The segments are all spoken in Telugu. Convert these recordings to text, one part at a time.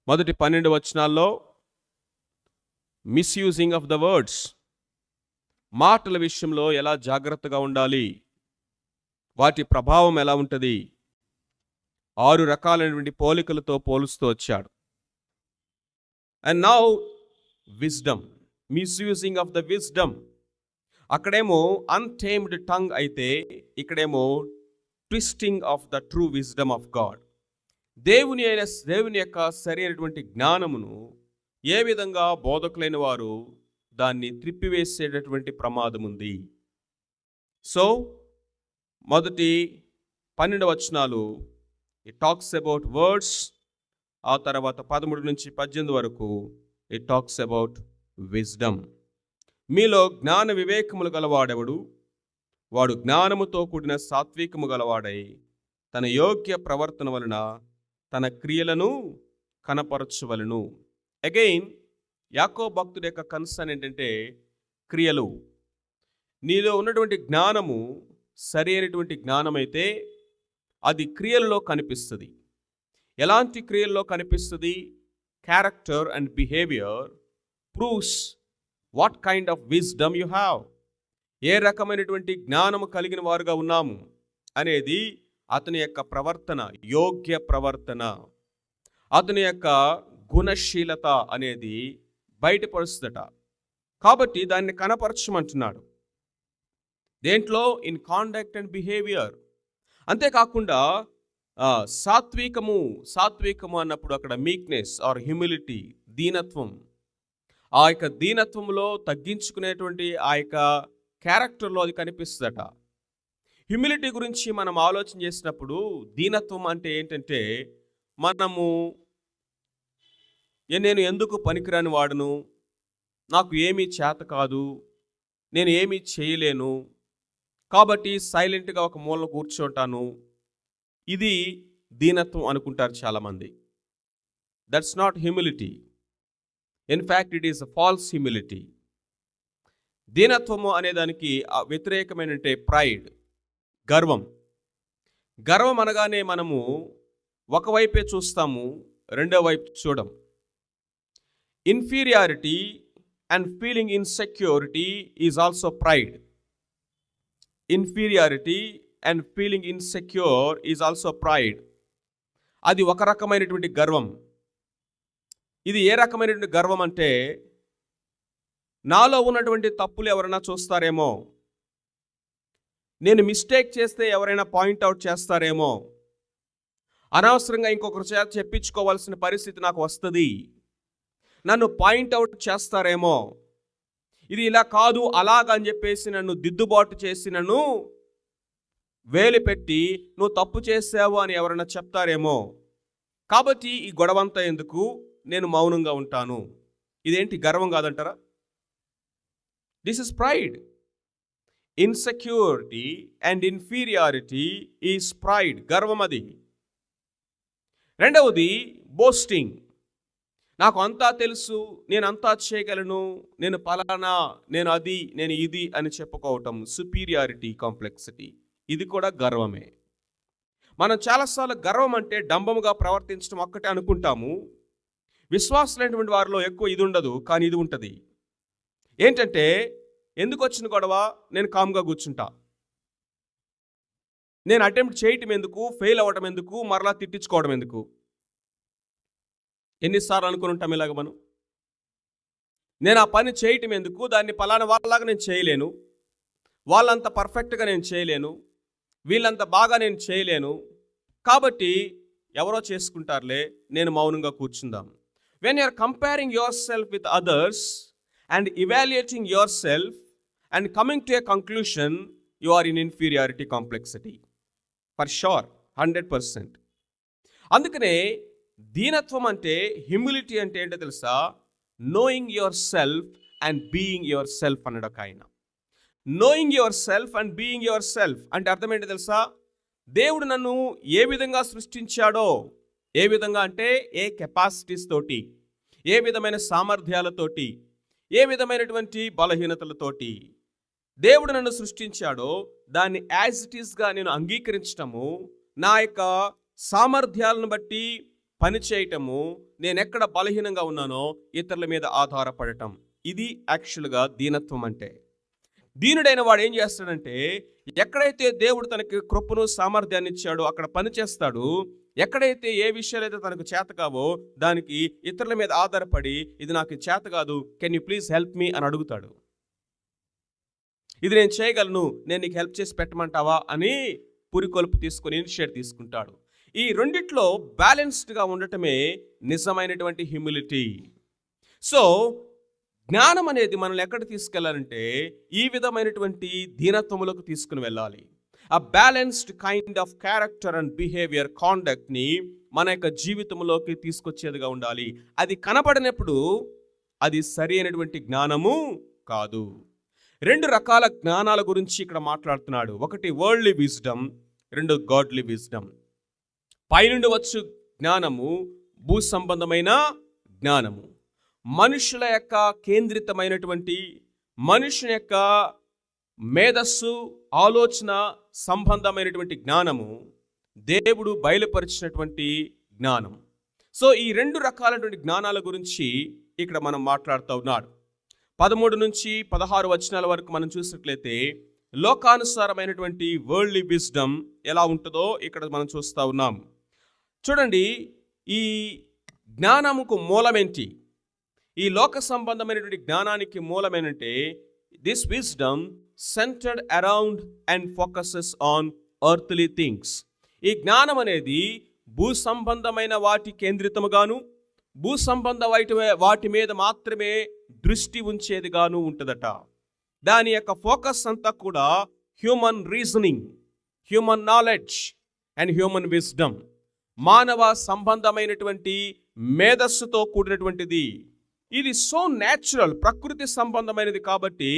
మొదటి 12 వచనాల్లో మిస్యూజింగ్ ఆఫ్ ద వర్డ్స్, మాటల విషయంలో ఎలా జాగ్రత్తగా ఉండాలి, వాటి ప్రభావం ఎలా ఉంటుంది, 6 రకాలైనటువంటి పోలికలతో పోలుస్తూ వచ్చాడు. And now wisdom, misusing of the wisdom. అక్కడేమో అన్టేమ్డ్ టంగ్ అయితే ఇక్కడేమో twisting of the true wisdom of God. దేవుని యొక్క సరైనటువంటి జ్ఞానమును ఏ విధంగా బోధకులైన వారు దాన్ని త్రిప్పివేసేటటువంటి ప్రమాదం ఉంది. సో మొదటి 12 వచనాలు ఇట్ టాక్స్ అబౌట్ వర్డ్స్, ఆ తర్వాత 13 నుంచి 18 వరకు ఇట్ టాక్స్ అబౌట్ విజ్డమ్. మీలో జ్ఞాన వివేకములు గలవాడెవడు, వాడు జ్ఞానముతో కూడిన సాత్వికము గలవాడై తన యోగ్య ప్రవర్తన వలన తన క్రియలను కనపరచువలను. అగైన్ యాకోబు భక్తుడి యొక్క కన్సర్న్ ఏంటంటే క్రియలు. నీలో ఉన్నటువంటి జ్ఞానము సరి అయినటువంటి జ్ఞానమైతే అది క్రియలలో కనిపిస్తుంది. ఎలాంటి క్రియల్లో కనిపిస్తుంది? Character and behaviour proves what kind of wisdom you have. ఏ రకమైనటువంటి జ్ఞానము కలిగిన వారుగా ఉన్నాము అనేది అతని యొక్క ప్రవర్తన, యోగ్య ప్రవర్తన, అతని యొక్క గుణశీలత అనేది బయటపరుస్తుందట. కాబట్టి దాన్ని కనపరచమంటున్నాడు. దేంట్లో? In conduct and behaviour. అంతేకాకుండా సాత్వికము అన్నప్పుడు అక్కడ మీక్నెస్ ఆర్ హ్యూమిలిటీ, దీనత్వం. ఆ యొక్క దీనత్వంలో తగ్గించుకునేటువంటి ఆ యొక్క క్యారెక్టర్లో అది కనిపిస్తుందట. హ్యూమిలిటీ గురించి మనం ఆలోచన చేసినప్పుడు దీనత్వం అంటే ఏంటంటే నేను ఎందుకు పనికిరాని వాడును, నాకు ఏమీ చేత కాదు, నేను ఏమీ చేయలేను, కాబట్టి సైలెంట్గా ఒక మూలలో కూర్చుంటాను, ఇది దీనత్వం అనుకుంటారు చాలామంది. That's not humility. In fact it is a false humility. దీనత్వము అనేదానికి వ్యతిరేకమైనటే ప్రైడ్, గర్వం. గర్వం అనగానే మనము ఒకవైపే చూస్తాము, రెండో వైపు చూడం. Inferiority and feeling insecurity is also pride. Inferiority and feeling insecure is also pride. అది ఒక రకమైనటువంటి గర్వం. ఇది ఏ రకమైనటువంటి గర్వం అంటే, నాలో ఉన్నటువంటి తప్పులు ఎవరైనా చూస్తారేమో, నేను మిస్టేక్ చేస్తే ఎవరైనా పాయింట్అవుట్ చేస్తారేమో, అనవసరంగా ఇంకొకరి చేత చెప్పించుకోవాల్సిన పరిస్థితి నాకు వస్తుంది, నన్ను పాయింట్అవుట్ చేస్తారేమో, ఇది ఇలా కాదు అలాగని చెప్పేసి నన్ను దిద్దుబాటు చేసి నన్ను వేలు పెట్టి నువ్వు తప్పు చేసావు అని ఎవరైనా చెప్తారేమో, కాబట్టి ఈ గొడవంతా ఎందుకు, నేను మౌనంగా ఉంటాను. ఇదేంటి గర్వం కాదంటారా? This is pride. Insecurity and inferiority is pride, గర్వం అది. రెండవది బోస్టింగ్. నాకు అంతా తెలుసు, నేను అంతా చేయగలను, నేను పలానా, నేను అది, నేను ఇది అని చెప్పుకోవటం, సుపీరియారిటీ కాంప్లెక్సిటీ. ఇది కూడా గర్వమే. మనం చాలాసార్లు గర్వం అంటే డంబముగా ప్రవర్తించడం ఒక్కటే అనుకుంటాము. విశ్వాసులైనటువంటి వారిలో ఎక్కువ ఇది ఉండదు, కానీ ఇది ఉంటుంది. ఏంటంటే, ఎందుకు వచ్చిన గొడవ, నేను కామ్గా కూర్చుంటా, నేను అటెంప్ట్ చేయటం ఎందుకు, ఫెయిల్ అవ్వటం ఎందుకు, మరలా తిట్టించుకోవడం ఎందుకు? ఎన్నిసార్లు అనుకుని ఉంటాం ఇలాగ మనం. నేను ఆ పని చేయటం ఎందుకు, దాన్ని పలానా వాళ్ళలాగా నేను చేయలేను, వాళ్ళంత పర్ఫెక్ట్గా నేను చేయలేను, వీళ్ళంత బాగా నేను చేయలేను, కాబట్టి ఎవరో చేసుకుంటారులే, నేను మౌనంగా కూర్చుందాం. When you are comparing yourself with others and evaluating yourself and coming to a conclusion, you are in inferiority complexity for sure, 100%. అందుకనే దీనత్వం అంటే, హ్యూమిలిటీ అంటే ఏంటో తెలుసా? Knowing your self and being your self అన్నాడు ఒక ఆయన. Knowing your self and being your self అంటే అర్థం ఏంటో తెలుసా? దేవుడు నన్ను ఏ విధంగా సృష్టించాడో, ఏ విధంగా అంటే ఏ కెపాసిటీస్ తోటి, ఏ విధమైన సామర్థ్యాలతోటి, ఏ విధమైనటువంటి బలహీనతలతోటి దేవుడు నన్ను సృష్టించాడో దాన్ని యాజ్ ఇట్ ఈస్గా నేను అంగీకరించటము, నా యొక్క సామర్థ్యాలను బట్టి, పని చేయటము, నేను ఎక్కడ బలహీనంగా ఉన్నానో ఇతరుల మీద ఆధారపడటం. ఇది యాక్చువల్గా దీనత్వం అంటే. దీనుడైన వాడు ఏం చేస్తాడంటే, ఎక్కడైతే దేవుడు తనకి కృపను సామర్థ్యాన్ని ఇచ్చాడో అక్కడ పని చేస్తాడు. ఎక్కడైతే ఏ విషయాలైతే తనకు చేత కావో దానికి ఇతరుల మీద ఆధారపడి, ఇది నాకు చేత కాదు, can you please help me అని అడుగుతాడు. ఇది నేను చేయగలను, నేను నీకు హెల్ప్ చేసి పెట్టమంటావా అని పురికొల్పు తీసుకొని ఇనిషియేట్ తీసుకుంటాడు. ఈ రెండిట్లో బ్యాలెన్స్డ్గా ఉండటమే నిజమైనటువంటి హ్యూమిలిటీ. సో జ్ఞానం అనేది మనల్ని ఎక్కడ తీసుకెళ్లాలంటే ఈ విధమైనటువంటి దీనత్వములకు తీసుకుని వెళ్ళాలి. ఆ balanced kind of character and behaviour, కాండక్ట్ని మన యొక్క జీవితంలోకి తీసుకొచ్చేదిగా ఉండాలి. అది కనబడినప్పుడు అది సరి అయినటువంటి జ్ఞానము కాదు. 2 రకాల జ్ఞానాల గురించి ఇక్కడ మాట్లాడుతున్నాడు. ఒకటి వరల్డ్లీ విజ్డమ్, 2 గాడ్లీ విజ్డమ్. పైనుండి వచ్చు జ్ఞానము, భూ సంబంధమైన జ్ఞానము. మనుషుల యొక్క కేంద్రితమైనటువంటి, మనుషుని యొక్క మేధస్సు, ఆలోచన సంబంధమైనటువంటి జ్ఞానము దేవుడు బయలుపరిచినటువంటి జ్ఞానం. సో ఈ 2 రకాలైనటువంటి జ్ఞానాల గురించి ఇక్కడ మనం మాట్లాడుతూ ఉన్నాడు. 13 నుంచి 16 వచనాల వరకు మనం చూసినట్లయితే లోకానుసారమైనటువంటి వరల్డ్లీ విజ్డమ్ ఎలా ఉంటుందో ఇక్కడ మనం చూస్తూ ఉన్నాం. చూడండి, ఈ జ్ఞానముకు మూలమేంటి? ఈ లోక సంబంధమైనటువంటి జ్ఞానానికి మూలమేనంటే this wisdom centred around and focuses on earthly things. ఈ జ్ఞానం అనేది భూ సంబంధమైన వాటి కేంద్రితముగాను, భూ సంబంధ వాటి మీద మాత్రమే దృష్టి ఉంచేదిగాను ఉంటుందట. దాని యొక్క ఫోకస్ అంతా కూడా human reasoning, human knowledge and human wisdom. మానవ సంబంధమైనటువంటి మేధస్సుతో కూడినటువంటిది. ఇది సో న్యాచురల్, ప్రకృతి సంబంధమైనది కాబట్టి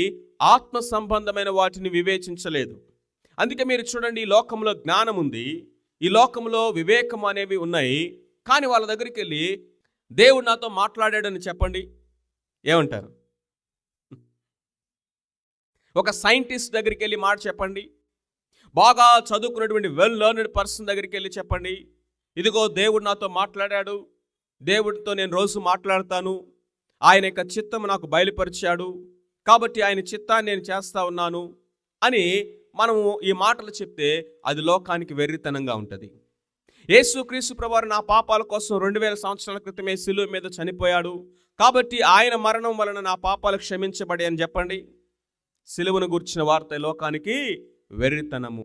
ఆత్మ సంబంధమైన వాటిని వివేచించలేదు. అందుకే మీరు చూడండి, ఈ లోకంలో జ్ఞానం ఉంది, ఈ లోకంలో వివేకం అనేవి ఉన్నాయి. కానీ వాళ్ళ దగ్గరికి వెళ్ళి దేవుడు నాతో మాట్లాడాడని చెప్పండి, ఏమంటారు? ఒక సైంటిస్ట్ దగ్గరికి వెళ్ళి మాట చెప్పండి, బాగా చదువుకున్నటువంటి వెల్ లెర్న్డ్ పర్సన్ దగ్గరికి వెళ్ళి చెప్పండి, ఇదిగో దేవుడు నాతో మాట్లాడాడు, దేవుడితో నేను రోజు మాట్లాడతాను, ఆయన యొక్క చిత్తం నాకు బయలుపరిచాడు, కాబట్టి ఆయన చిత్తాన్ని నేను చేస్తా ఉన్నాను అని మనము ఈ మాటలు చెప్తే అది లోకానికి వెర్రితనంగా ఉంటుంది. యేసుక్రీస్తు ప్రభువారు నా పాపాల కోసం 2000 సంవత్సరాల క్రితమే శిలువ మీద చనిపోయాడు, కాబట్టి ఆయన మరణం వలన నా పాపాలు క్షమించబడి అని చెప్పండి. శిలువను గుర్చిన వార్త లోకానికి వెర్రితనము.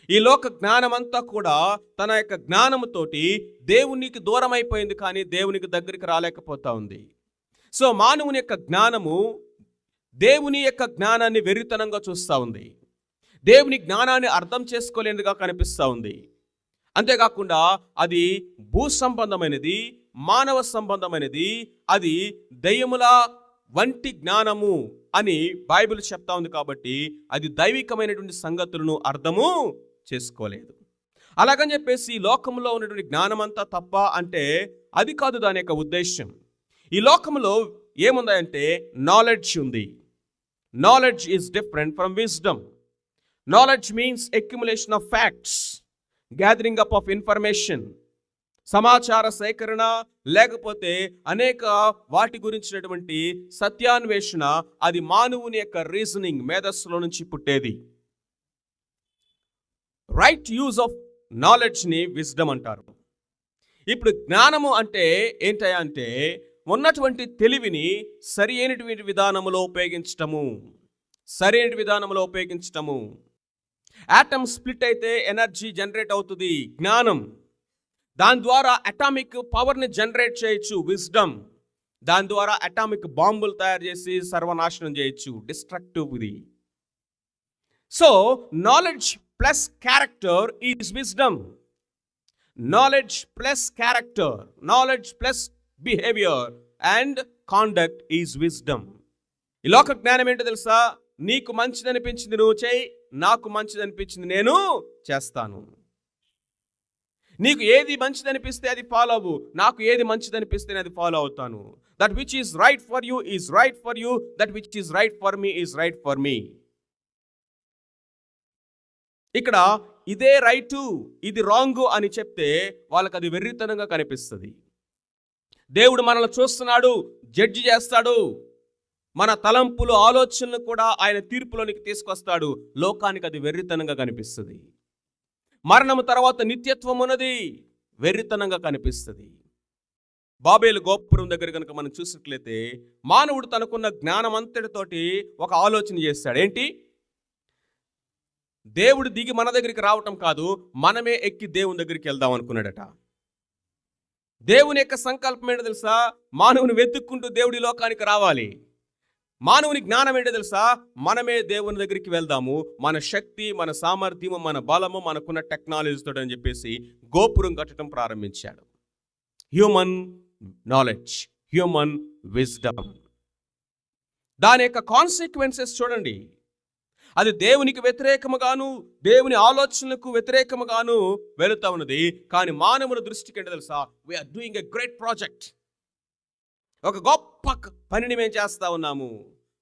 ఈ లోక జ్ఞానమంతా కూడా తన యొక్క జ్ఞానముతోటి దేవునికి దూరం అయిపోయింది, కానీ దేవునికి దగ్గరికి రాలేకపోతా ఉంది. సో మానవుని యొక్క జ్ఞానము దేవుని యొక్క జ్ఞానాన్ని వెర్రితనంగా చూస్తూ ఉంది, దేవుని జ్ఞానాన్ని అర్థం చేసుకోలేనిదిగా కనిపిస్తూ ఉంది. అంతేకాకుండా అది భూ సంబంధమైనది, మానవ సంబంధమైనది, అది దయ్యముల వంటి జ్ఞానము అని బైబిల్ చెప్తా ఉంది. కాబట్టి అది దైవికమైనటువంటి సంగతులను అర్థము చేసుకోలేదు. అలాగని చెప్పేసి లోకంలో ఉన్నటువంటి జ్ఞానమంతా తప్ప అంటే అది కాదు దాని యొక్క ఉద్దేశం. ఈ లోకంలో ఏముందంటే నాలెడ్జ్ ఉంది. Knowledge is different from wisdom. Knowledge means accumulation of facts, gathering up of information, సమాచార సేకరణ, లేకపోతే అనేక వాటి గురించినటువంటి సత్యాన్వేషణ. అది మానవుని యొక్క రీజనింగ్, మేధస్సులో నుంచి పుట్టేది. రైట్ యూజ్ ఆఫ్ నాలెడ్జ్ని విజ్డమ్ అంటారు. ఇప్పుడు జ్ఞానము అంటే ఏంటయ్యా అంటే ఉన్నటువంటి తెలివిని సరి అయినటువంటి విధానంలో ఉపయోగించటము, సరైన విధానంలో ఉపయోగించటము. ఆటమ్ స్ప్లిట్ అయితే ఎనర్జీ జనరేట్ అవుతుంది, జ్ఞానం. దాని ద్వారా అటామిక్ పవర్ని జనరేట్ చేయొచ్చు, విజ్డమ్. దాని ద్వారా అటామిక్ బాంబులు తయారు చేసి సర్వనాశనం చేయొచ్చు, డిస్ట్రక్టివ్ ఇది. So knowledge plus character is wisdom. Knowledge plus character, knowledge plus behaviour and conduct is wisdom. ఈ లోక జ్ఞానం ఏంటో తెలుసా? నీకు మంచిది అనిపించింది నువ్వు చేయి, నాకు మంచిది అనిపించింది నేను చేస్తాను. నీకు ఏది మంచిది అనిపిస్తే అది ఫాలో అవ్వు, నాకు ఏది మంచిది అనిపిస్తే అది ఫాలో అవుతాను. That which is right for you is right for you, that which is right for me is right for me. ఇక్కడ ఇదే రైటు, ఇది రాంగు అని చెప్తే వాళ్ళకి అది వెర్రితనంగా కనిపిస్తుంది. దేవుడు మనల్ని చూస్తున్నాడు, జడ్జి చేస్తాడు. మన తలంపులు, ఆలోచనలు కూడా ఆయన తీర్పులోనికి తీసుకొస్తాడు. లోకానికి అది వెర్రితనంగా కనిపిస్తుంది. మరణము తర్వాత నిత్యత్వం ఉన్నది, వెర్రితనంగా కనిపిస్తుంది. బాబేలు గోపురం దగ్గర కనుక మనం చూసినట్లయితే మానవుడు తనకున్న జ్ఞానం అంతటితోటి ఒక ఆలోచన చేస్తాడు. ఏంటి? దేవుడు దిగి మన దగ్గరికి రావటం కాదు, మనమే ఎక్కి దేవుని దగ్గరికి వెళ్దాం అనుకున్నాడట. దేవుని యొక్క సంకల్పం ఏంటో తెలుసా? మానవుని వెతుక్కుంటూ దేవుడి లోకానికి రావాలి. మానవుని జ్ఞానం ఏంటో తెలుసా? మనమే దేవుని దగ్గరికి వెళ్దాము, మన శక్తి, మన సామర్థ్యము, మన బలము, మనకున్న టెక్నాలజీతో అని చెప్పేసి గోపురం కట్టడం ప్రారంభించాడు. Human knowledge, human wisdom. దాని యొక్క కాన్సిక్వెన్సెస్ చూడండి. అది దేవునికి వ్యతిరేకముగాను, దేవుని ఆలోచనలకు వ్యతిరేకముగాను వెళుతూ ఉన్నది. కానీ మానవుల దృష్టికి ఏంటో తెలుసా? We're doing a great project. ఒక గొప్ప పనిని మేము చేస్తా ఉన్నాము.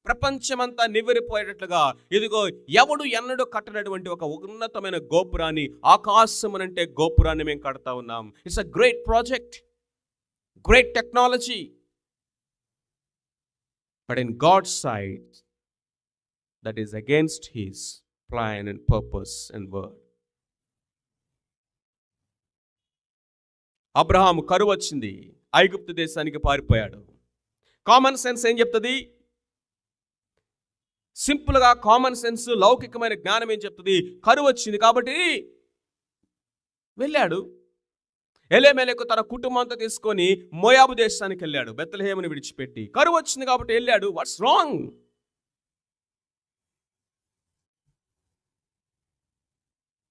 ప్రపంచమంతా నివ్వెరపోయేటట్లుగా ఇదిగో ఎవడు ఎన్నడూ కట్టనటువంటి ఒక ఉన్నతమైన గోపురాన్ని, ఆకాశమునంటే గోపురాన్ని మేము కడతా ఉన్నాం. It's a great project, great technology. But in God's side that is against his plan and purpose and word. Abraham కరువు వచ్చింది, ఐగుప్తు దేశానికి పారిపోయాడు. కామన్ సెన్స్ ఏం చెప్తుంది? సింపుల్గా కామన్ సెన్స్, లౌకికమైన జ్ఞానం ఏం చెప్తుంది? కరువు వచ్చింది కాబట్టి వెళ్ళాడు. ఎలీమెలెకు తన కుటుంబంతో తీసుకొని మోయాబు దేశానికి వెళ్ళాడు, బెత్లెహేముని విడిచిపెట్టి. కరువు వచ్చింది కాబట్టి వెళ్ళాడు. What's wrong?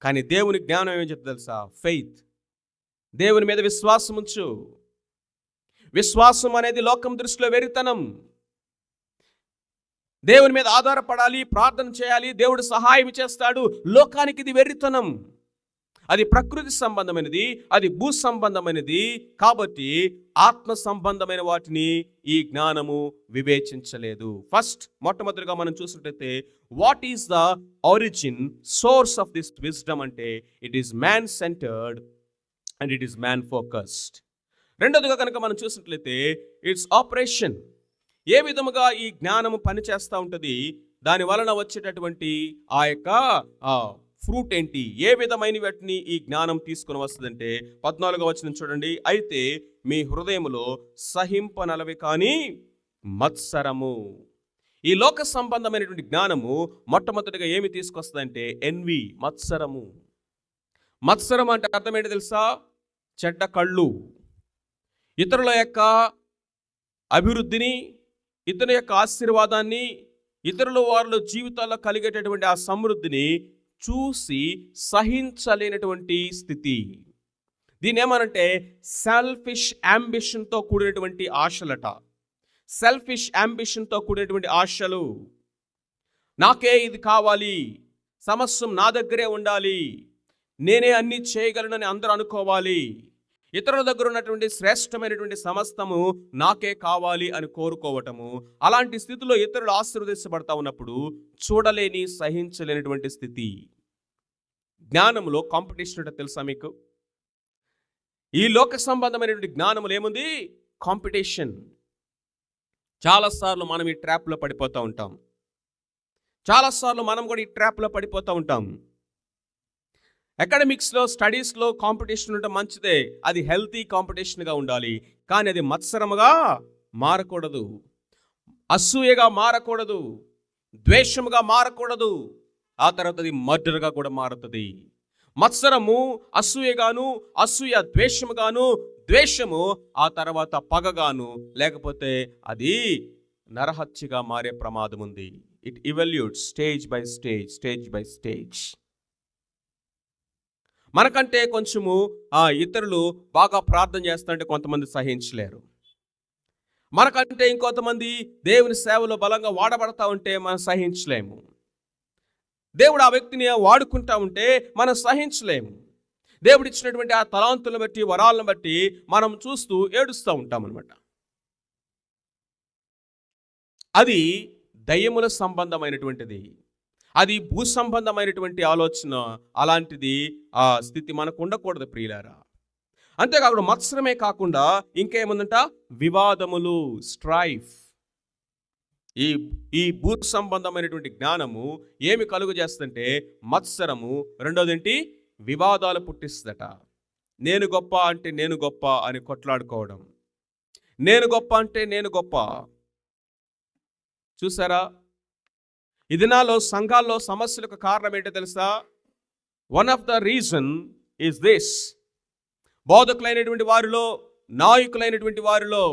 కానీ దేవుని జ్ఞానం ఏమని చెప్తుంది తెలుసా? ఫెయిత్. దేవుని మీద విశ్వాసం ఉంచు. విశ్వాసం అనేది లోకం దృష్టిలో వెరితనం. దేవుని మీద ఆధారపడాలి, ప్రార్థన చేయాలి, దేవుడు సహాయం చేస్తాడు. లోకానికి ఇది వెర్రితనం. అది ప్రకృతి సంబంధమైనది, అది భూ సంబంధమైనది. కాబట్టి ఆత్మ సంబంధమైన వాటిని ఈ జ్ఞానము వివేచించలేదు. ఫస్ట్ మొట్టమొదటిగా మనం చూసినట్లయితే what is the origin, source of this wisdom అంటే it is man centred and it is man focused. రెండోదిగా కనుక మనం చూసినట్లయితే ఇట్స్ ఆపరేషన్. ఏ విధముగా ఈ జ్ఞానము పనిచేస్తూ ఉంటుంది, దాని వలన వచ్చేటటువంటి ఆ యొక్క ఫ్రూట్ ఏంటి, ఏ విధమైన వాటిని ఈ జ్ఞానం తీసుకుని వస్తుందంటే 14వ వచనం చూడండి. అయితే మీ హృదయములో సహింపనలవి కానీ మత్సరము. ఈ లోక సంబంధమైనటువంటి జ్ఞానము మొట్టమొదటిగా ఏమి తీసుకొస్తుందంటే ఎన్వి, మత్సరము. మత్సరం అంటే అర్థం ఏంటి తెలుసా? చెడ్డ కళ్ళు. ఇతరుల యొక్క అభివృద్ధిని, ఇతరుల యొక్క ఆశీర్వాదాన్ని, ఇతరుల వాళ్ళ జీవితాల్లో కలిగేటటువంటి ఆ సమృద్ధిని చూసి సహించలేనటువంటి స్థితి. దీని ఏమనంటే సెల్ఫిష్ యాంబిషన్తో కూడినటువంటి ఆశలట. సెల్ఫిష్ యాంబిషన్తో కూడినటువంటి ఆశలు. నాకే ఇది కావాలి, సమస్తం నా దగ్గరే ఉండాలి, నేనే అన్ని చేయగలనని అందరూ అనుకోవాలి, ఇతరుల దగ్గర ఉన్నటువంటి శ్రేష్టమైనటువంటి సమస్తము నాకే కావాలి అని కోరుకోవటము. అలాంటి స్థితిలో ఇతరులు ఆశీర్వదించబడతా ఉన్నప్పుడు చూడలేని, సహించలేనటువంటి స్థితి. జ్ఞానంలో కాంపిటీషన్ అంటే తెలుసా మీకు? ఈ లోక సంబంధమైనటువంటి జ్ఞానములు ఏముంది? కాంపిటీషన్. చాలాసార్లు మనం ఈ ట్రాప్లో పడిపోతూ ఉంటాం. చాలాసార్లు మనం కూడా ఈ ట్రాప్లో పడిపోతూ ఉంటాం. అకాడమిక్స్లో, స్టడీస్లో కాంపిటీషన్ ఉండటం మంచిదే, అది హెల్తీ కాంపిటీషన్గా ఉండాలి. కానీ అది మత్సరముగా మారకూడదు, అసూయగా మారకూడదు, ద్వేషముగా మారకూడదు. ఆ తర్వాత అది మర్డర్గా కూడా మారుతుంది. మత్సరము అసూయగాను, అసూయ ద్వేషముగాను, ద్వేషము ఆ తర్వాత పగగాను, లేకపోతే అది నరహత్యగా మారే ప్రమాదం ఉంది. It evolutes stage by stage, stage by stage. మనకంటే కొంచెము ఇతరులు బాగా ప్రార్థన చేస్తుంటే కొంతమంది సహించలేరు. మనకంటే ఇంకొంతమంది దేవుని సేవలో బలంగా వాడబడతా ఉంటే మనం సహించలేము. దేవుడు ఆ వ్యక్తిని వాడుకుంటా ఉంటే మనం సహించలేము. దేవుడు ఇచ్చినటువంటి ఆ తలాంతులను బట్టి, వరాలను బట్టి మనం చూస్తూ ఏడుస్తూ ఉంటాం అన్నమాట. అది దయ్యముల సంబంధమైనటువంటిది. అది భూ సంబంధమైనటువంటి ఆలోచన. అలాంటిది ఆ స్థితి మనకు ఉండకూడదు ప్రియులారా. అంతేకాకుండా మత్సరమే కాకుండా ఇంకేముందంట, వివాదములు, స్ట్రైఫ్. ఈ ఈ భూ సంబంధమైనటువంటి జ్ఞానము ఏమి కలుగు చేస్తుందంటే మత్సరము, రెండోదేంటి వివాదాలు పుట్టిస్తుందట. నేను గొప్ప అంటే నేను గొప్ప అని కొట్లాడుకోవడం, నేను గొప్ప అంటే నేను గొప్ప. చూసారా, ఈ దినాల్లో సంఘాల్లో సమస్యలకు కారణం ఏంటో తెలుసా? One of the reason is this. బోధకులైనటువంటి వారిలో, నాయకులైనటువంటి వారిలో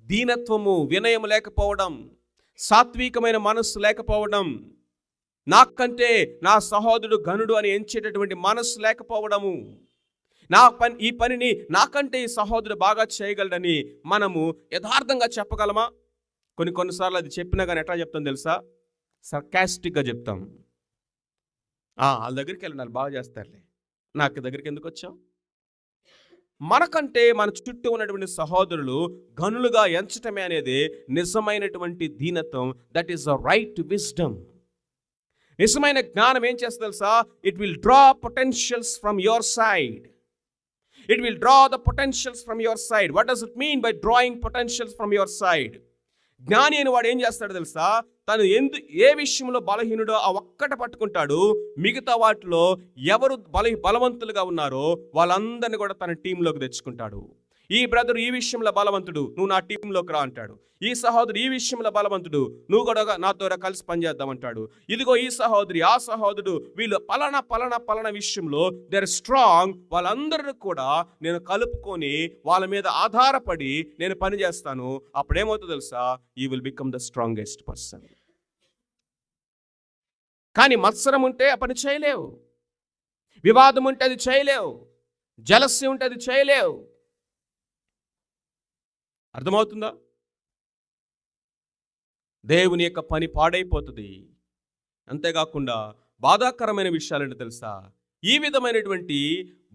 దీనత్వము, వినయము లేకపోవడం, సాత్వికమైన మనస్సు లేకపోవడం, నాకంటే నా సహోదరుడు ఘనుడు అని ఎంచేటటువంటి మనస్సు లేకపోవడము, ఈ పనిని నాకంటే ఈ సహోదరుడు బాగా చేయగలడని మనము యథార్థంగా చెప్పగలమా? కొన్నిసార్లు అది చెప్పినా కానీ ఎట్లా చెప్తాం తెలుసా? సర్కాస్టిక్గా చెప్తాం. వాళ్ళ దగ్గరికి వెళ్ళి బాగా చేస్తారులే, నాకు దగ్గరికి ఎందుకు వచ్చావు? మనకంటే మన చుట్టూ ఉన్నటువంటి సహోదరులు ఘనులుగా ఎంచటమే అనేది నిజమైనటువంటి దీనత్వం. That is the right wisdom. నిజమైన జ్ఞానం ఏం చేస్తుంది తెలుసా? It will draw potentials from your side. It will draw the potentials from your side. What does it mean by drawing potentials from your side? జ్ఞాని అని వాడు ఏం చేస్తాడు తెలుసా? తను ఏ విషయంలో బలహీనుడో ఆ ఒక్కట పట్టుకుంటాడు. మిగతా వాటిలో ఎవరు బలవంతులుగా ఉన్నారో వాళ్ళందరినీ కూడా తన టీంలోకి తెచ్చుకుంటాడు. ఈ బ్రదర్ ఈ విషయంలో బలవంతుడు, నువ్వు నా టీంలోకి రా అంటాడు. ఈ సహోదరు ఈ విషయంలో బలవంతుడు, నువ్వు కూడా నాతో కలిసి పనిచేద్దామంటాడు. ఇదిగో ఈ సహోదరి, ఆ సహోదరుడు, వీళ్ళు పలానా విషయంలో దే ఆర్ స్ట్రాంగ్. వాళ్ళందరూ కూడా నేను కలుపుకొని వాళ్ళ మీద ఆధారపడి నేను పని చేస్తాను. అప్పుడేమవుతుందో తెలుసా? You will become the strongest person. కానీ మత్సరం ఉంటే ఆ పని చేయలేవు, వివాదం ఉంటే అది చేయలేవు, జలస్యం ఉంటే అది చేయలేవు. అర్థమవుతుందా? దేవుని యొక్క పని పాడైపోతుంది. అంతేకాకుండా బాధాకరమైన విషయాలంటే తెలుసా? ఈ విధమైనటువంటి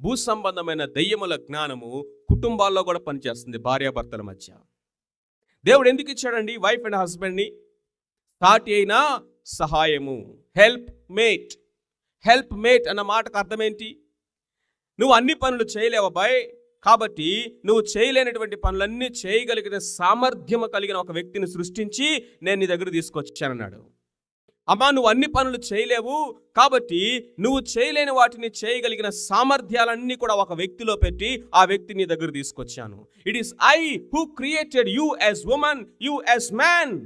భూ సంబంధమైన దెయ్యముల జ్ఞానము కుటుంబాల్లో కూడా పనిచేస్తుంది, భార్యాభర్తల మధ్య. దేవుడు ఎందుకు ఇచ్చాడండి వైఫ్ అండ్ హస్బెండ్ని? సాటి అయిన సహాయము, హెల్ప్ మేట్. హెల్ప్ మేట్ అన్న మాటకు అర్థం ఏంటి? నువ్వు అన్ని పనులు చేయలేవు అబ్బాయి, కాబట్టి నువ్వు చేయలేనటువంటి పనులన్నీ చేయగలిగిన సామర్థ్యం కలిగిన ఒక వ్యక్తిని సృష్టించి నేను నీ దగ్గర తీసుకొచ్చానన్నాడు. అమ్మా, నువ్వు అన్ని పనులు చేయలేవు, కాబట్టి నువ్వు చేయలేని వాటిని చేయగలిగిన సామర్థ్యాలన్నీ కూడా ఒక వ్యక్తిలో పెట్టి ఆ వ్యక్తిని నీ దగ్గర తీసుకొచ్చాను. It is I who created you as women, you as man.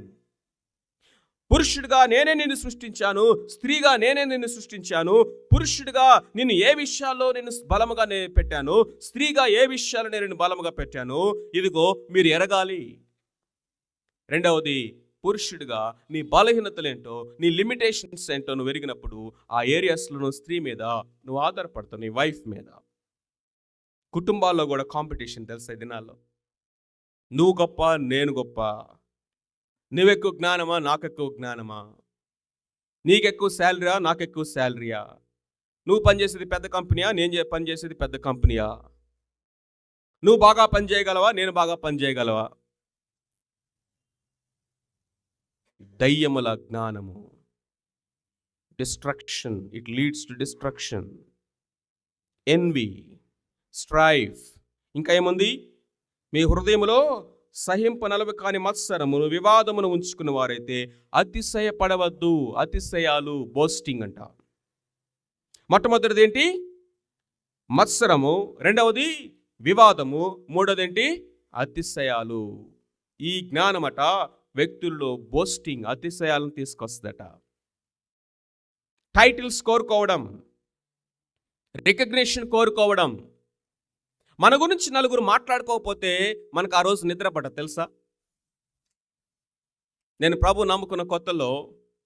పురుషుడిగా నేనే నిన్ను సృష్టించాను, స్త్రీగా నేనే నిన్ను సృష్టించాను. పురుషుడిగా నిన్ను ఏ విషయాల్లో నేను బలముగా పెట్టాను, స్త్రీగా ఏ విషయాల్లో నేను బలముగా పెట్టాను, ఇదిగో మీరు ఎరగాలి. రెండవది, పురుషుడిగా నీ బలహీనతలేంటో, నీ లిమిటేషన్స్ ఏంటో నువ్వు ఎరిగినప్పుడు ఆ ఏరియాస్లో స్త్రీ మీద నువ్వు ఆధారపడతావు, నీ వైఫ్ మీద. కుటుంబాల్లో కూడా కాంపిటీషన్ తెలుసా దినాల్లో? నువ్వు గొప్ప, నేను గొప్ప, నువ్వెక్కువ జ్ఞానమా, నాకెక్కువ జ్ఞానమా, నీకెక్కువ శాలరీయా, నాకెక్కువ శాలరీయా, నువ్వు పనిచేసేది పెద్ద కంపెనీయా, నేను పనిచేసేది పెద్ద కంపెనీయా, నువ్వు బాగా పని చేయగలవా, నేను బాగా పని చేయగలవా. దయ్యముల జ్ఞానము destruction, it leads to destruction. Envy, strife. ఇంకా ఏముంది? మీ హృదయములో సహింపనలవి కాని మత్సరమును, వివాదమును ఉంచుకున్న వారైతే అతిశయపడవద్దు. అతిశయాలు, బోస్టింగ్ అంట. మొట్టమొదటిది ఏంటి? మత్సరము. రెండవది వివాదము. మూడవది ఏంటి? అతిశయాలు. ఈ జ్ఞానమట వ్యక్తుల్లో బోస్టింగ్, అతిశయాలను తీసుకొస్తుందట. టైటిల్స్ కోరుకోవడం, రికగ్నిషన్ కోరుకోవడం. మన గురించి నలుగురు మాట్లాడుకోకపోతే మనకు ఆ రోజు నిద్ర పడదు తెలుసా? నేను ప్రభు నమ్ముకున్న కొత్తలో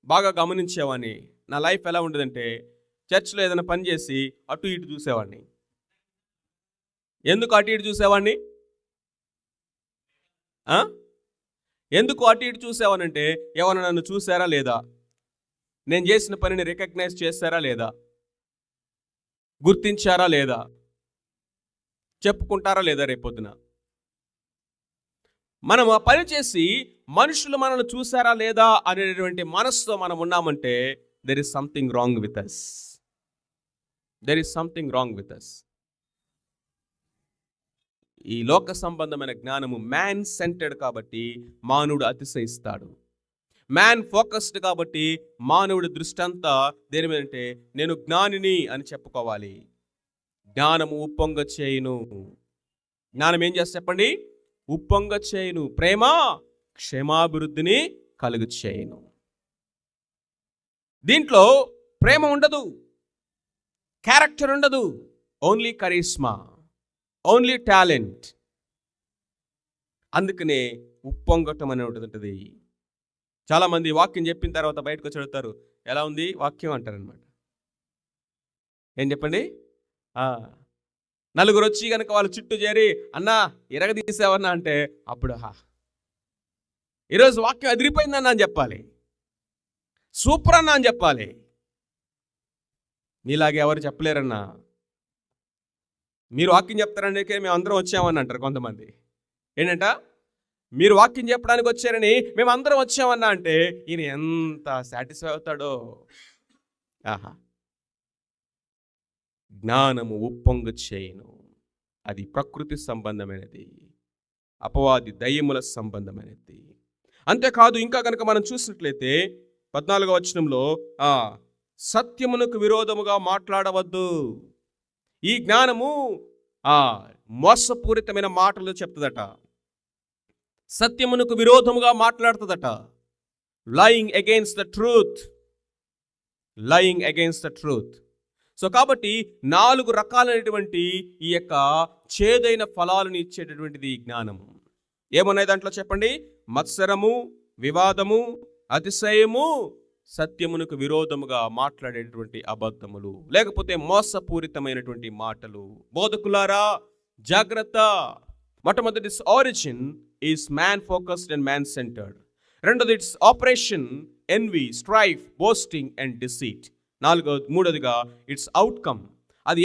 బాగా గమనించేవాడిని. నా లైఫ్ ఎలా ఉండేదంటే, చర్చ్లో ఏదైనా పని చేసి అటు ఇటు చూసేవాడిని. ఎందుకు అటు ఇటు చూసేవాడిని? ఎందుకు అటు ఇటు చూసేవానంటే, ఎవరైనా నన్ను చూసారా లేదా, నేను చేసిన పనిని రికగ్నైజ్ చేశారా లేదా, గుర్తించారా లేదా, చెప్పుకుంటారా లేదా రేపొద్దున. మనం ఆ పని చేసి మనుషులు మనల్ని చూసారా లేదా అనేటువంటి మనసుతో మనం ఉన్నామంటే there is something wrong with us. There is something wrong with us. ఈ లోక సంబంధమైన జ్ఞానము మ్యాన్ సెంటర్డ్ కాబట్టి మానవుడు అతిశయిస్తాడు. మ్యాన్ ఫోకస్డ్ కాబట్టి మానవుడి దృష్టి అంతా దేని మీద అంటే నేను జ్ఞానిని అని చెప్పుకోవాలి. జ్ఞానము ఉప్పొంగ చేయును. జ్ఞానం ఏం చేస్తా చెప్పండి? ఉప్పొంగ చేయును. ప్రేమ క్షేమాభివృద్ధిని కలుగు చేయును. దీంట్లో ప్రేమ ఉండదు, క్యారెక్టర్ ఉండదు, ఓన్లీ కరిస్మా, ఓన్లీ టాలెంట్. అందుకనే ఉప్పొంగటం అని ఉంటుంది. చాలామంది వాక్యం చెప్పిన తర్వాత బయటకు వచ్చి అడుగుతారు, ఎలా ఉంది వాక్యం అంటారనమాట. ఏం చెప్పండి? నలుగురు వచ్చి కనుక వాళ్ళు చుట్టూ చేరి అన్నా ఇరగదీసావన్నా అంటే అప్పుడు ఈరోజు వాక్యం అదిరిపోయిందన్నా అని చెప్పాలి, సూపర్ అన్నా అని చెప్పాలి. నీలాగే ఎవరు చెప్పలేరన్నా. మీరు వాక్యం చెప్తారని మేము అందరం వచ్చామని అంటారు కొంతమంది. ఏంటంట, మీరు వాక్యం చెప్పడానికి వచ్చారని మేము అందరం వచ్చామన్నా అంటే ఈయన ఎంత సాటిస్ఫై అవుతాడో. జ్ఞానము ఉప్పొంగ చేయును. అది ప్రకృతి సంబంధమైనది, అపవాది దయ్యముల సంబంధమైనది. అంతేకాదు ఇంకా కనుక మనం చూసినట్లయితే 14వ వచనంలో సత్యమునకు విరోధముగా మాట్లాడవద్దు. ఈ జ్ఞానము మోసపూరితమైన మాటలు చెప్తుందట, సత్యమునకు విరోధముగా మాట్లాడుతుందట. Lying against the truth, lying against the truth. So కాబట్టి 4 రకాలైనటువంటి ఈ యొక్క చేదైన ఫలాలను ఇచ్చేటటువంటిది ఈ జ్ఞానము. ఏమున్నాయి దాంట్లో చెప్పండి? మత్సరము, వివాదము, అతిశయము, సత్యమునకు విరోధముగా మాట్లాడేటువంటి అబద్ధములు, లేకపోతే మోసపూరితమైనటువంటి మాటలు. బోధకులారా జాగ్రత్త. మొట్టమొదటి origin is man focused and man centred. రెండోది it's operation envy, strife, boasting and deceit. మూడోదిగా ఇట్స్ అవుట్కమ్. అది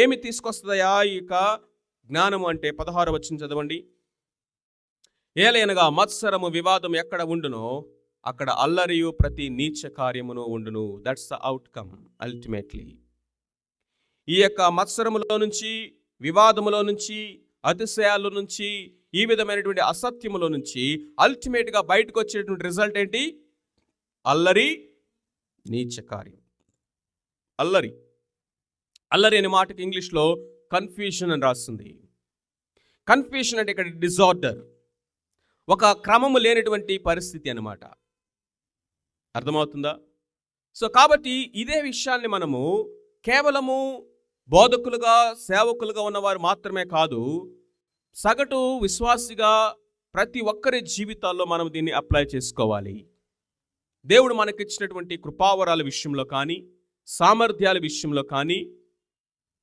ఏమి తీసుకొస్తుందయా ఈ యొక్క జ్ఞానము అంటే 16వ వచనం చదవండి. ఏలయనగా మత్సరము, వివాదం ఎక్కడ ఉండునో అక్కడ అల్లరియు ప్రతి నీచ కార్యమును ఉండును. That's the outcome ultimately. ఈ యొక్క మత్సరములో నుంచి, వివాదములో నుంచి, అతిశయాల నుంచి, ఈ విధమైనటువంటి అసత్యములో నుంచి అల్టిమేట్గా బయటకు వచ్చేటువంటి రిజల్ట్ ఏంటి? అల్లరి, నీచ కార్యం. అల్లరి, అల్లరి అనే మాటకి ఇంగ్లీష్లో కన్ఫ్యూషన్ అని రాస్తుంది. కన్ఫ్యూషన్ అంటే ఇక్కడ డిజార్డర్, ఒక క్రమము లేనటువంటి పరిస్థితి అన్నమాట. అర్థమవుతుందా? సో కాబట్టి ఇదే విషయాన్ని మనము కేవలము బోధకులుగా, సేవకులుగా ఉన్నవారు మాత్రమే కాదు, సగటు విశ్వాసిగా ప్రతి ఒక్కరి జీవితాల్లో మనం దీన్ని అప్లై చేసుకోవాలి. దేవుడు మనకిచ్చినటువంటి కృపావరాల విషయంలో కానీ, సామర్థ్యాల విషయంలో కానీ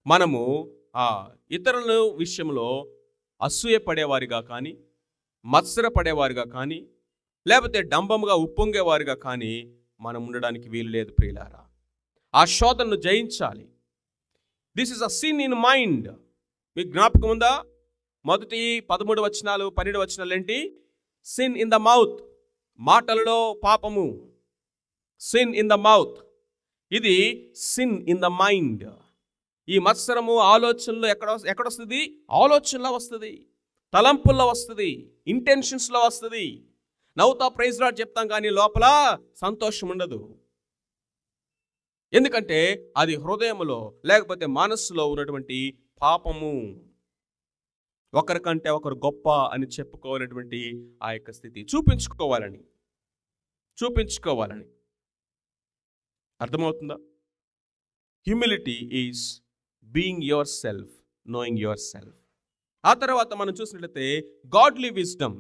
మనము ఇతరుల విషయంలో అసూయపడేవారిగా కానీ, మత్సరపడేవారిగా కానీ, లేకపోతే డంబముగా ఉప్పొంగేవారిగా కానీ మనం ఉండడానికి వీలు లేదు ప్రియులారా. ఆ శోధనను జయించాలి. This is a sin in mind. మీకు జ్ఞాపకం ఉందా? మొదటి 13 వచనాలు 12 వచనాలు ఏంటి? సిన్ ఇన్ ద మౌత్, మాటలలో పాపము. సిన్ ఇన్ ద మౌత్, ఇది సిన్ ఇన్ ద మైండ్. ఈ మత్సరము ఆలోచనలో ఎక్కడొస్తుంది? ఆలోచనలో వస్తుంది, తలంపుల్లో వస్తుంది, ఇంటెన్షన్స్లో వస్తుంది. నవ్వుతా ప్రైజ్ లార్డ్ చెప్తాం కానీ లోపల సంతోషం ఉండదు. ఎందుకంటే అది హృదయంలో లేకపోతే మనస్సులో ఉన్నటువంటి పాపము. ఒకరికంటే ఒకరు గొప్ప అని చెప్పుకోవాలనేటువంటి ఆ యొక్క స్థితి చూపించుకోవాలని. అర్థమవుతుందా? Humility is being your self, knowing your self. ఆ తర్వాత మనం చూసినట్లయితే గాడ్లీ విజ్డమ్,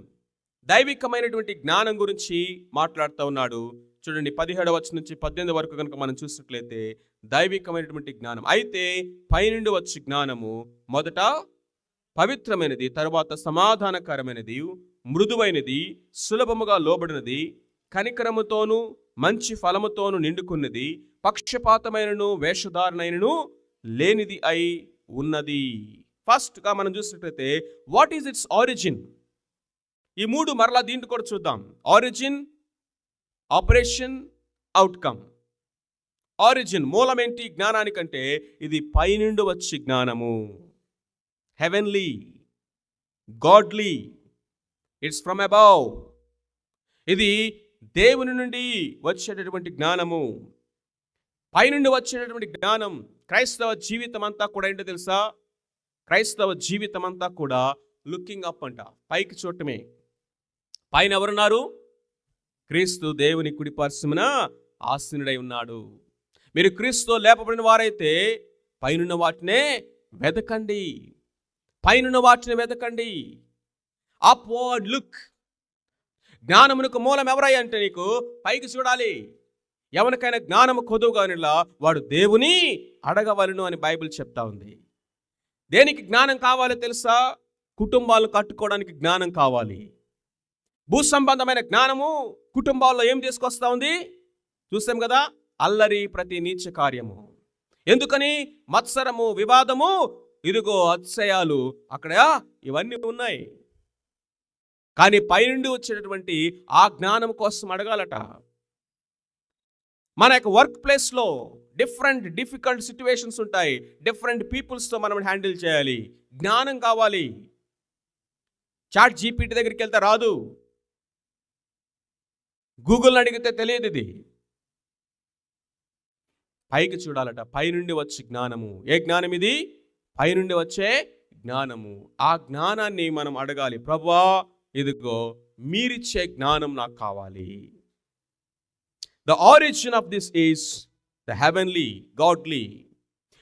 దైవికమైనటువంటి జ్ఞానం గురించి మాట్లాడుతూ ఉన్నాడు. చూడండి 17వ వచనం నుంచి 18 వరకు కనుక మనం చూసినట్లయితే దైవికమైనటువంటి జ్ఞానం. అయితే పైనుండి వచ్చే జ్ఞానము మొదట పవిత్రమైనది, తరువాత సమాధానకరమైనది, మృదువైనది, సులభముగా లోబడినది, కనికరముతోనూ మంచి ఫలముతోనూ నిండుకున్నది, పక్షపాతమైనను వేషధారణైనను లేనిది అయి ఉన్నది. ఫస్ట్గా మనం చూసినట్లయితే వాట్ ఈజ్ ఇట్స్ ఆరిజిన్? ఈ 3 మరలా దీంట్లో కూడా చూద్దాం. Origin, operation, outcome. ఆరిజిన్, మూలం ఏంటి జ్ఞానానికంటే? ఇది పైనుండి వచ్చే జ్ఞానము. Heavenly, godly, it's from above. ఇది దేవుని నుండి వచ్చేటటువంటి జ్ఞానము, పైనుండి వచ్చేటటువంటి జ్ఞానం. క్రైస్తవ జీవితం అంతా కూడా ఏంటో తెలుసా? క్రైస్తవ జీవితం అంతా కూడా లుకింగ్ అప్ అంట, పైకి చూడటమే. పైన ఎవరున్నారు? క్రీస్తు దేవుని కుడిపార్శ్వమున ఆసీనుడై ఉన్నాడు. మీరు క్రీస్తుతో లేపబడిన వారైతే పైనున్న వాటినే వెతకండి, పైనున్న వాటిని వెతకండి. Upward look. జ్ఞానమునకు మూలం ఎవరై అంటే నీకు పైకి చూడాలి. ఎవరికైనా జ్ఞానము కొదువుగానిలా వాడు దేవుని అడగవలను అని బైబిల్ చెప్తా ఉంది. దేనికి జ్ఞానం కావాలో తెలుసా? కుటుంబాలను కట్టుకోవడానికి జ్ఞానం కావాలి. భూ సంబంధమైన జ్ఞానము కుటుంబాల్లో ఏం తీసుకొస్తా ఉంది? చూసాం కదా, అల్లరి, ప్రతి నీచ కార్యము. ఎందుకని? మత్సరము, వివాదము, ఇదిగో అతిశయాలు, అక్కడ ఇవన్నీ ఉన్నాయి. కానీ పైనుండి వచ్చేటటువంటి ఆ జ్ఞానం కోసం అడగాలట. మన యొక్క వర్క్ ప్లేస్లో డిఫికల్ట్ సిచ్యువేషన్స్ ఉంటాయి. డిఫరెంట్ పీపుల్స్తో మనం హ్యాండిల్ చేయాలి. జ్ఞానం కావాలి. చాట్ జీపీటీ దగ్గరికి వెళ్తే రాదు, గూగుల్ని అడిగితే తెలియదు. ఇది పైకి చూడాలట. పైనుండి వచ్చే జ్ఞానము. ఏ జ్ఞానం ఇది? పైనుండి వచ్చే జ్ఞానము. ఆ జ్ఞానాన్ని మనం అడగాలి. ప్రభువా, ఇదిగో మీరిచ్చే జ్ఞానం నాకు కావాలి. The origin of this is the heavenly, godly.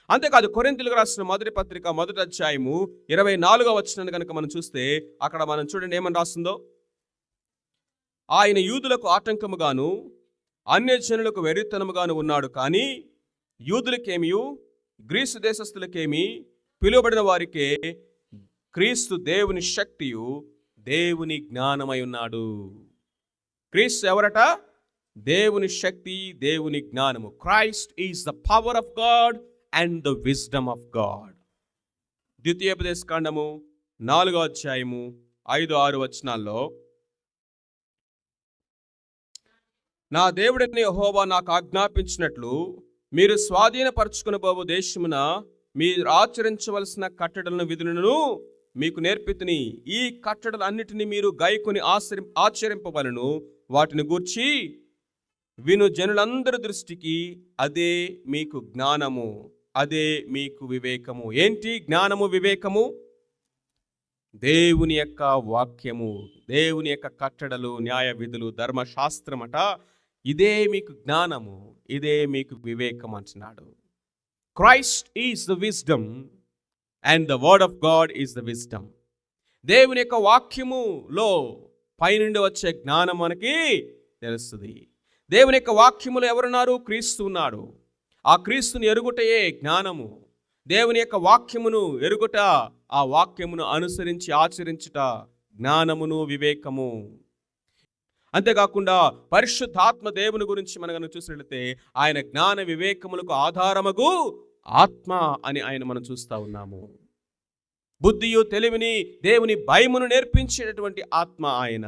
అంతేకాదు, కొరింథీయులకు రాసిన మొదటి పత్రిక 1వ అధ్యాయము 24వ వచనాన్ని కనుక మనం చూస్తే అక్కడ మనం చూడండి ఏమని రాస్తుందో. ఆయన యూదులకు ఆటంకముగాను అన్యజనులకు వెర్రితనముగాను ఉన్నాడు, కానీ యూదులకేమి గ్రీసు దేశస్థులకేమి పిలువబడిన వారికే క్రీస్తు దేవుని శక్తియు దేవుని జ్ఞానమై ఉన్నాడు. క్రీస్తు ఎవరట? దేవుని శక్తి, దేవుని జ్ఞానము. Christ is the power of God and the wisdom of God. ద్వితీయోపదేశ కాండము 4వ అధ్యాయము 5-6 వచనాల్లో, నా దేవుడైన యెహోవా నాకు ఆజ్ఞాపించినట్లు మీరు స్వాధీనపరచుకొనబోవు దేశమున మీరు ఆచరించవలసిన కట్టడలను విధులను మీకు నేర్పితిని. ఈ కట్టడలన్నిటినీ మీరు గైకొని ఆచరింపవలను. వాటిని గూర్చి విను జనులందరి దృష్టికి అదే మీకు జ్ఞానము, అదే మీకు వివేకము. ఏంటి జ్ఞానము, వివేకము? దేవుని యొక్క వాక్యము, దేవుని యొక్క కట్టడలు, న్యాయ విధులు, ధర్మశాస్త్రమట. ఇదే మీకు జ్ఞానము, ఇదే మీకు వివేకం అంటున్నాడు. Christ is the wisdom and the word of God is the wisdom. దేవుని యొక్క వాక్యములో పైనుండి వచ్చే జ్ఞానం మనకి తెలుస్తుంది. దేవుని యొక్క వాక్యములో ఎవరున్నారు? క్రీస్తు ఉన్నాడు. ఆ క్రీస్తుని ఎరుగుటయే జ్ఞానము. దేవుని యొక్క వాక్యమును ఎరుగుట, ఆ వాక్యమును అనుసరించి ఆచరించుట జ్ఞానమును, వివేకము. అంతేకాకుండా పరిశుద్ధాత్మ దేవుని గురించి మనం చూసినట్లయితే ఆయన జ్ఞాన వివేకములకు ఆధారముగు ఆత్మ అని మనం చూస్తూ ఉన్నాము. బుద్ధియు తెలివిని, దేవుని భయమును నేర్పించేటటువంటి ఆత్మ ఆయన.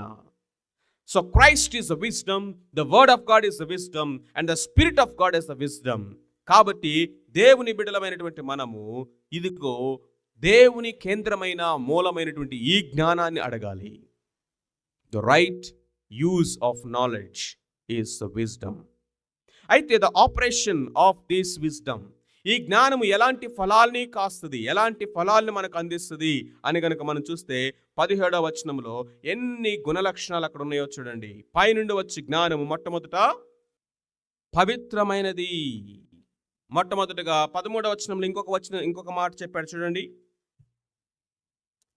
So Christ is the wisdom, the word of God is the wisdom and the spirit of God is the wisdom. కాబట్టి దేవుని బిడ్డలమైనటువంటి మనము ఇదిగో దేవుని కేంద్రమైన మూలమైనటువంటి ఈ జ్ఞానాన్ని అడగాలి. The right use of knowledge is the wisdom. అయితే the operation of this wisdom, ఈ జ్ఞానము ఎలాంటి ఫలాల్ని కాస్తుంది, ఎలాంటి ఫలాల్ని మనకు అందిస్తుంది అని కనుక మనం చూస్తే 17వ వచనంలో ఎన్ని గుణలక్షణాలు అక్కడ ఉన్నాయో చూడండి. పైనుండి వచ్చి జ్ఞానము మొట్టమొదట పవిత్రమైనది. మొట్టమొదటిగా 13వ వచనంలో ఇంకొక మాట చెప్పాడు చూడండి.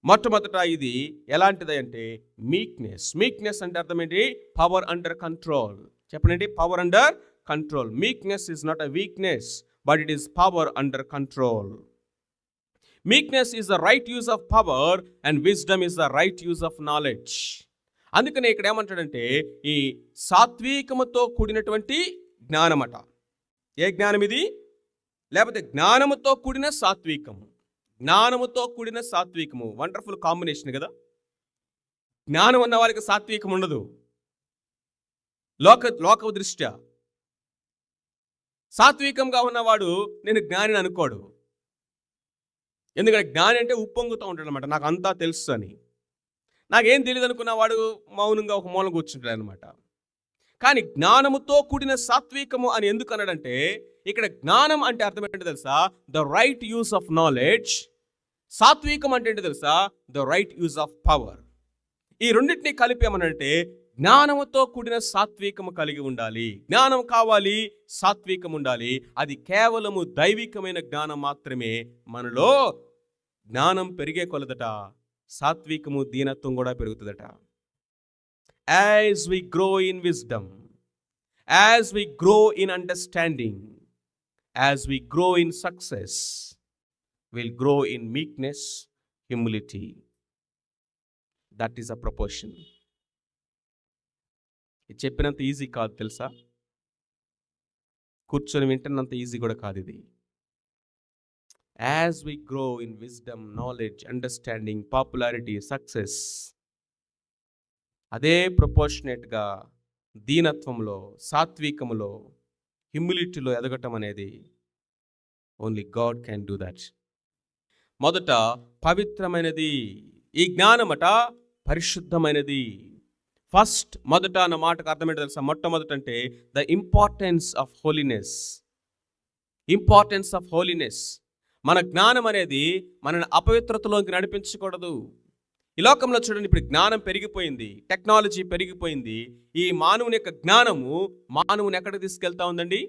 మొట్టమొదట ఇది ఎలాంటిది అంటే మీక్నెస్. మీక్నెస్ అంటే అర్థం ఏంటి? Power under control. చెప్పండి, power under control. Meekness is not a weakness, but it is power under control. Meekness is the right use of power and wisdom is the right use of knowledge. అందుకనే ఇక్కడ ఏమంటాడంటే ఈ సాత్వికముతో కూడినటువంటి జ్ఞానమట. ఏ జ్ఞానం ఇది? లేకపోతే జ్ఞానముతో కూడిన సాత్వికము. జ్ఞానముతో కూడిన సాత్వికము వండర్ఫుల్ కాంబినేషన్ కదా. జ్ఞానం ఉన్న వాళ్ళకి సాత్వికం ఉండదు లోక దృష్ట్యా. సాత్వికంగా ఉన్నవాడు నేను జ్ఞానిని అనుకోడు. ఎందుకంటే జ్ఞాని అంటే ఉప్పొంగుతూ ఉంటాడు అనమాట, నాకు అంతా తెలుసు అని. నాకేం తెలియదు అనుకున్నవాడు మౌనంగా ఒక మూలం కూర్చుంటాడు అనమాట. కానీ జ్ఞానముతో కూడిన సాత్వికము అని ఎందుకు అన్నాడంటే, ఇక్కడ జ్ఞానం అంటే అర్థం ఏంటో తెలుసా? The right use of knowledge. సాత్వికం అంటే ఏంటో తెలుసా? The right use of power. ఈ రెండింటినీ కలిపి ఏమనంటే జ్ఞానముతో కూడిన సాత్వికము కలిగి ఉండాలి. జ్ఞానం కావాలి, సాత్వికం ఉండాలి. అది కేవలము దైవికమైన జ్ఞానం మాత్రమే. మనలో జ్ఞానం పెరిగే కొలదట సాత్వికము, దీనత్వం కూడా పెరుగుతుందట. As we grow in wisdom, as we grow in understanding, as we grow in success, we'll grow in meekness, humility. That is a proportion. ఇది చెప్పినంత ఈజీ కాదు తెలుసా? కూర్చొని వింటున్నంత ఈజీ కూడా కాదు ఇది. As we grow in wisdom, knowledge, understanding, popularity, success, అదే ప్రపోర్షనేట్గా దీనత్వంలో, సాత్వికములో, హ్యూమిలిటీలో ఎదగటం అనేది only God can do that. మొదట పవిత్రమైనది ఈ జ్ఞానమట, పరిశుద్ధమైనది. ఫస్ట్, మొదట అన్న మాటకు అర్థం ఏంటో తెలుసా? మొట్టమొదట అంటే the importance of holiness. Importance of holiness. మన జ్ఞానం అనేది మనల్ని అపవిత్రతలోకి నడిపించకూడదు. ఈ లోకంలో చూడండి, ఇప్పుడు జ్ఞానం పెరిగిపోయింది, టెక్నాలజీ పెరిగిపోయింది. ఈ మానవుని యొక్క జ్ఞానము మానవుని ఎక్కడికి తీసుకెళ్తా ఉందండి?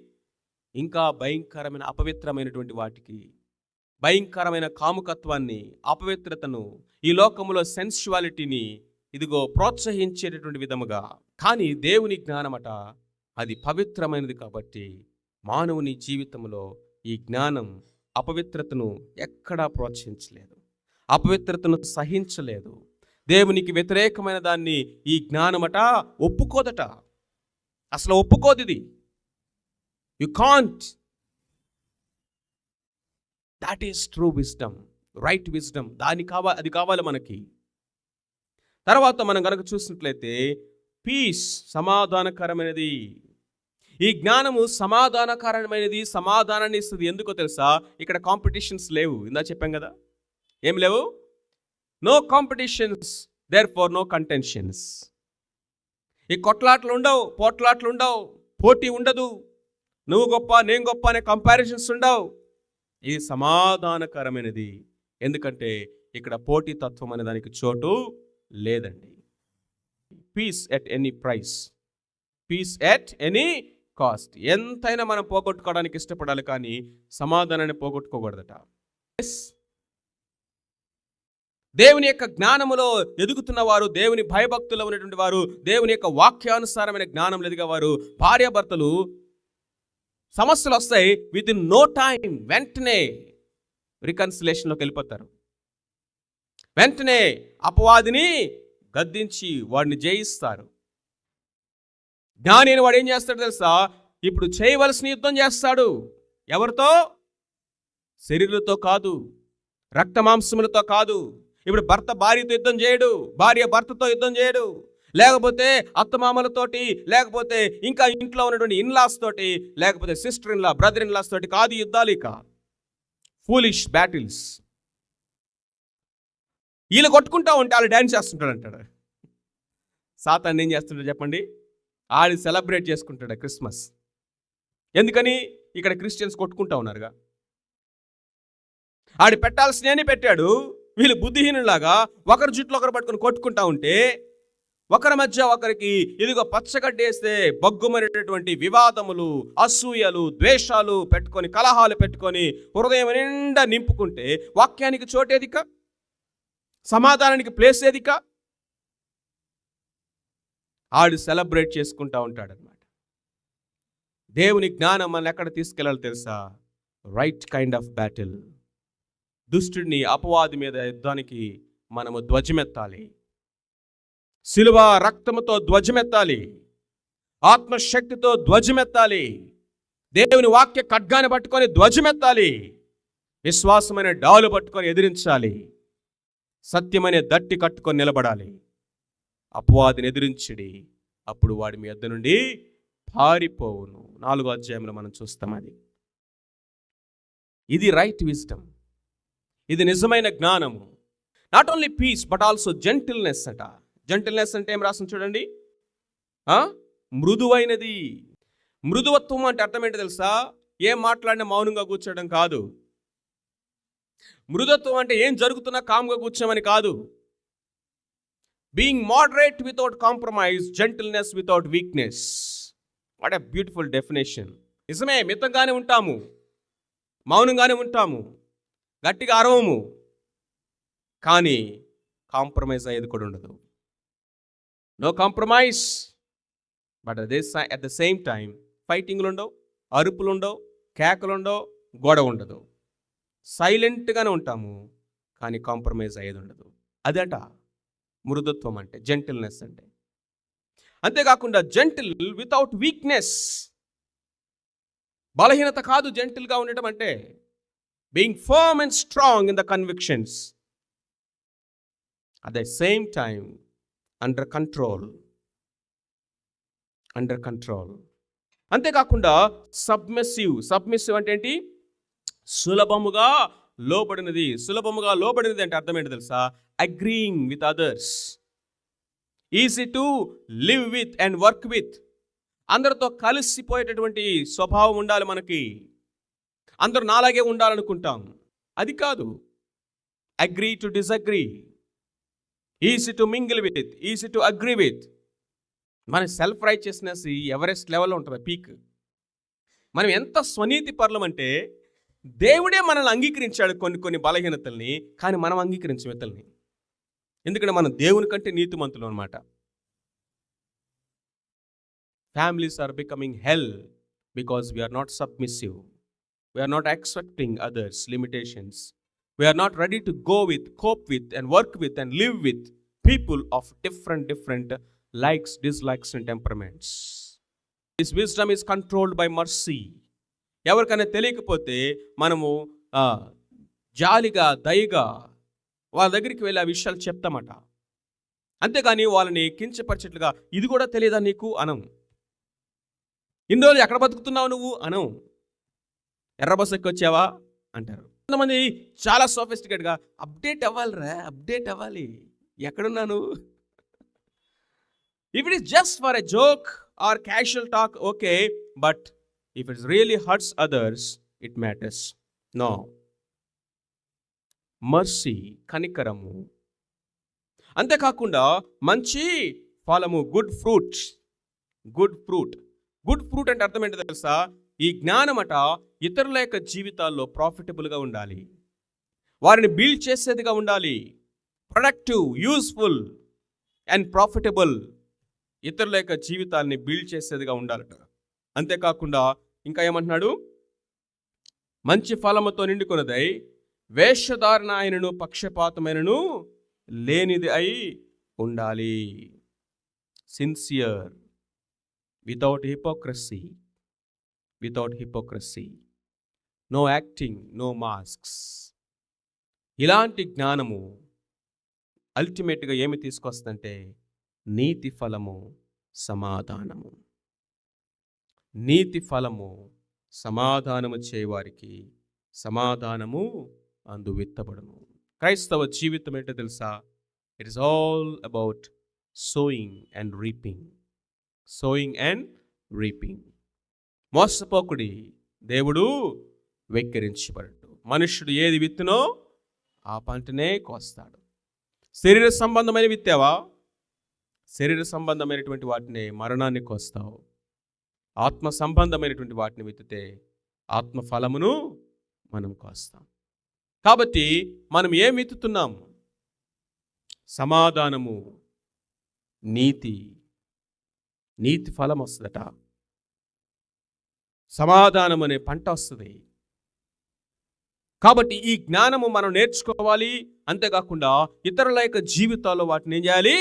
ఇంకా భయంకరమైన అపవిత్రమైనటువంటి వాటికి, భయంకరమైన కాముకత్వాన్ని, అపవిత్రతను, ఈ లోకంలో సెన్సువాలిటీని ఇదిగో ప్రోత్సహించేటటువంటి విధముగా. కానీ దేవుని జ్ఞానమట అది పవిత్రమైనది కాబట్టి మానవుని జీవితంలో ఈ జ్ఞానం అపవిత్రతను ఎక్కడా ప్రోత్సహించలేదు, అపవిత్రతను సహించలేదు. దేవునికి వ్యతిరేకమైన దాన్ని ఈ జ్ఞానమట ఒప్పుకోదట, అసలు ఒప్పుకోదు. ఇది you can't. That is true wisdom, right wisdom. అది కావాలి మనకి. తర్వాత మనం కనుక చూసినట్లయితే పీస్, సమాధానకరమైనది. ఈ జ్ఞానము సమాధానకరమైనది, సమాధానాన్ని ఇస్తుంది. ఎందుకో తెలుసా? ఇక్కడ కాంపిటీషన్స్ లేవు. ఇందా చెప్పాం కదా, ఏం లేవు. No competitions, therefore no contentions. ఈ కొట్లాట్లు ఉండవు, పోట్లాట్లు ఉండవు, పోటీ ఉండదు. నువ్వు గొప్ప, నేను గొప్ప అనే కంపారిజన్స్ ఉండవు. ఇది సమాధానకరమైనది. ఎందుకంటే ఇక్కడ పోటీ తత్వం అనే దానికి చోటు లేదండి. Peace at any price, peace at any cost. ఎంతైనా మనం పోగొట్టుకోవడానికి ఇష్టపడాలి, కానీ సమాధానాన్ని పోగొట్టుకోకూడదట. దేవుని యొక్క జ్ఞానములో ఎదుగుతున్న వారు, దేవుని భయభక్తులు ఉన్నటువంటి వారు, దేవుని యొక్క వాక్యానుసారమైన జ్ఞానం ఎదిగే వారు, భార్యాభర్తలు సమస్యలు వస్తాయి, విత్ ఇన్ నో టైం వెంటనే రికన్సిలేషన్లోకి వెళ్ళిపోతారు. వెంటనే అపవాదిని గద్దించి వాడిని జయిస్తారు. జ్ఞాని అని వాడు ఏం చేస్తాడు తెలుసా? ఇప్పుడు చేయవలసిన యుద్ధం చేస్తాడు. ఎవరితో? శరీరులతో కాదు, రక్త మాంసములతో కాదు. ఇప్పుడు భర్త భార్యతో యుద్ధం చేయడు, భార్య భర్తతో యుద్ధం చేయడు, లేకపోతే అత్తమామలతోటి, లేకపోతే ఇంకా ఇంట్లో ఉన్నటువంటి ఇన్లాస్ తోటి, లేకపోతే సిస్టర్ ఇన్లా, బ్రదర్ ఇన్లాస్ తోటి కాదు యుద్ధాలు. ఇక ఫూలిష్ బ్యాటిల్స్. వీళ్ళు కొట్టుకుంటా ఉంటే వాళ్ళు డ్యాన్స్ చేస్తుంటాడు అంటాడు. సాతాను ఏం చేస్తుంటాడు చెప్పండి? ఆడి సెలబ్రేట్ చేసుకుంటాడు క్రిస్మస్. ఎందుకని? ఇక్కడ క్రిస్టియన్స్ కొట్టుకుంటా ఉన్నారుగా. ఆడి పెట్టాల్సినవి పెట్టాడు. వీళ్ళు బుద్ధిహీనులాగా ఒకరి జుట్లు ఒకరు పట్టుకొని కొట్టుకుంటా ఉంటే, ఒకరి మధ్య ఒకరికి ఇదిగో పచ్చగడ్డేస్తే బగ్గుమనేటటువంటి వివాదములు, అసూయలు, ద్వేషాలు పెట్టుకొని, కలహాలు పెట్టుకొని హృదయం నిండా నింపుకుంటే వాక్యానికి చోటేదిక? సమాధానానికి ప్లేస్ ఏదిక? ఆడు సెలబ్రేట్ చేసుకుంటా ఉంటాడనమాట. దేవుని జ్ఞానం మనల్ని ఎక్కడ తీసుకెళ్ళాలి తెలుసా? Right kind of battle. దుష్టుడిని, అపవాది మీద యుద్ధానికి మనము ధ్వజమెత్తాలి. శిలువ రక్తముతో ధ్వజమెత్తాలి, ఆత్మశక్తితో ధ్వజమెత్తాలి, దేవుని వాక్య ఖడ్గాన్ని పట్టుకొని ధ్వజమెత్తాలి, విశ్వాసమైన డాలు పట్టుకొని ఎదిరించాలి, సత్యమనే దట్టి కట్టుకొని నిలబడాలి. అపవాదిని ఎదిరించడి, అప్పుడు వాడి మీ యొద్ద నుండి పారిపోవును. 4వ అధ్యాయంలో మనం చూస్తాం అది. ఇది రైట్ విజ్డమ్, ఇది నిజమైన జ్ఞానము. Not only peace but also gentleness అట. జెంటిల్నెస్ అంటే ఏం రాస్తుంది చూడండి, మృదువైనది. మృదువత్వం అంటే అర్థం ఏంటో తెలుసా? ఏం మాట్లాడినా మౌనంగా కూర్చోవడం కాదు. మృదుత్వం అంటే ఏం జరుగుతున్నా కామ్గా కూర్చోమని కాదు. Being moderate without compromise, gentleness without weakness. What a beautiful definition. నిజమే, మితంగానే ఉంటాము, మౌనంగానే ఉంటాము, గట్టిగా అరవము, కానీ కాంప్రమైజ్ అయ్యేది కూడా ఉండదు. No compromise. But at the same time ఫైటింగ్లు ఉండవు, అరుపులు ఉండవు, కేకలు ఉండవు, గొడవ ఉండదు. సైలెంట్గానే ఉంటాము, కానీ కాంప్రమైజ్ అయ్యేది ఉండదు. అదట మృదుత్వం అంటే, జెంటిల్నెస్ అంటే. అంతేకాకుండా జెంటిల్ వితౌట్ వీక్నెస్. బలహీనత కాదు జెంటిల్గా ఉండటం అంటే. Being firm and strong in the convictions, at the same time under control. అంతేకాకుండా సబ్మిసివ్ అంటే ఏంటి? సులభముగా లోబడినది. సులభముగా లోబడినది అంటే అర్థం ఏంటి తెలుసా? Agreeing with others, easy to live with and work with. అందరితో కలిసిపోయేటటువంటి స్వభావం ఉండాలి మనకి. అందరూ నాలాగే ఉండాలనుకుంటాం, అది కాదు. Agree to disagree, easy to mingle with, easy to agree with. మన సెల్ఫ్ రైచియస్నెస్ ఎవరెస్ట్ లెవెల్లో ఉంటుంది, పీక్. మనం ఎంత స్వనీతి పరులం అంటే దేవుడే మనల్ని అంగీకరించాడు కొన్ని బలహీనతల్ని, కానీ మనం అంగీకరించం ఇతల్ని. ఎందుకంటే మనం దేవుని కంటే నీతిమంతులు అనమాట. Families are becoming hell because we're not submissive. We're not accepting others limitations. We're not ready to go with, cope with and work with and live with people of different likes, dislikes and temperaments. This wisdom is controlled by mercy. ఎవరికైనా తెలియకపోతే మనము జాలిగా, దయగా వాళ్ళ దగ్గరికి వెళ్ళి ఆ విషయాలు చెప్తామట. అంతేగాని వాళ్ళని కించపరిచేట్లుగా ఇది కూడా తెలియదా నీకు అనం. ఇన్ని రోజులు ఎక్కడ బతుకుతున్నావు నువ్వు అనం. ఎర్ర బస్ ఎక్కి వచ్చావా అంటారు. కొంతమంది చాలా సోఫిస్టికేట్గా అప్డేట్ అవ్వాలి. ఎక్కడున్నాను? If it is just for a joke or casual talk, okay, but if it really hurts others, it matters. No. Mercy, కనికరము. అంతేకాకుండా మంచి ఫలము, గుడ్ ఫ్రూట్. గుడ్ ఫ్రూట్ అంటే అర్థం ఏంటో తెలుసా? ఈ జ్ఞానమట ఇతరుల యొక్క జీవితాల్లో ప్రాఫిటబుల్గా ఉండాలి, వారిని బిల్డ్ చేసేదిగా ఉండాలి, ప్రొడక్టివ్, యూస్ఫుల్ అండ్ ప్రాఫిటబుల్. ఇతరుల యొక్క జీవితాన్ని బిల్డ్ చేసేదిగా ఉండాలట. అంతేకాకుండా ఇంకా ఏమంటున్నాడు? మంచి ఫలముతో నిండుకొనదై వేషధారణ అయినను పక్షపాతమైనను లేనిది అయి ఉండాలి. Sincere, without hypocrisy, no acting, no masks. ఇలాంటి జ్ఞానము అల్టిమేట్గా ఏమి తీసుకొస్తుందంటే నీతి ఫలము, సమాధానము. నీతి ఫలము సమాధానము చేయవారికి సమాధానము అందు విత్తబడును. క్రైస్తవ జీవితం ఏంటో తెలుసా? It is all about sowing and reaping. మోసపోకుడి, దేవుడు వెక్కిరించబడడు. మనుష్యుడు ఏది విత్తునో ఆ పంటనే కోస్తాడు. శరీర సంబంధమైన విత్తావా? శరీర సంబంధమైనటువంటి వాటిని మరణాన్ని కోస్తావు. ఆత్మ సంబంధమైనటువంటి వాటిని విత్తితే ఆత్మ ఫలమును మనం కోస్తాం. కాబట్టి మనం ఏం విత్తుతున్నాము? సమాధానము, నీతి ఫలం వస్తుందట. సమాధానం అనే పంట వస్తుంది. కాబట్టి ఈ జ్ఞానము మనం నేర్చుకోవాలి. అంతేకాకుండా ఇతరుల యొక్క జీవితాల్లో వాటిని ఏం చేయాలి?